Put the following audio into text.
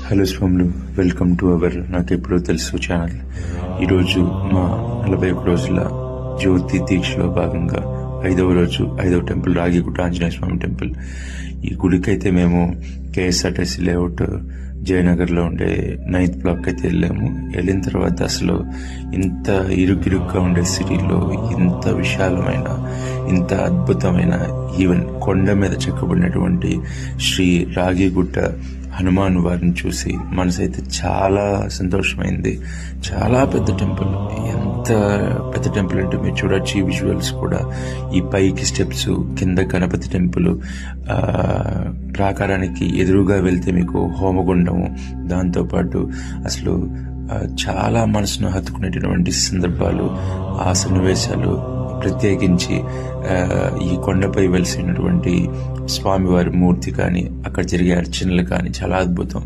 Hello స్వాములు, welcome to our నాకు ఎప్పుడో తెలుసు ఛానల్. ఈరోజు మా 41 రోజుల జ్యోతి దీక్షలో భాగంగా 5వ రోజు 5వ టెంపుల్ రాగిగుట్ట ఆంజనేయ స్వామి టెంపుల్. ఈ గుడికైతే మేము KSRTC లేఅవుట్ జయనగర్లో ఉండే 9th బ్లాక్ అయితే వెళ్ళాము. వెళ్ళిన తర్వాత అసలు ఇంత ఇరుకిరుగ్గా ఉండే సిటీలో ఇంత విశాలమైన, ఇంత అద్భుతమైన, ఈవెన్ కొండ మీద చెక్కబడినటువంటి శ్రీ రాగిగుట్ట హనుమాన్ వారిని చూసి మనసైతే చాలా సంతోషమైంది. చాలా పెద్ద టెంపుల్. ఎంత పెద్ద టెంపుల్ అంటే మీరు చూడొచ్చు. ఈ విజువల్స్ కూడా, ఈ పైకి స్టెప్స్, కింద గణపతి టెంపుల్, ప్రాకారానికి ఎదురుగా వెళ్తే మీకు హోమగుండము, దాంతోపాటు అసలు చాలా మనసును హత్తుకునేటటువంటి సందర్భాలు, ఆ సన్నివేశాలు, ప్రత్యేకించి ఈ కొండపై వెలిసినటువంటి స్వామివారి మూర్తి కానీ, అక్కడ జరిగే అర్చనలు కానీ చాలా అద్భుతం.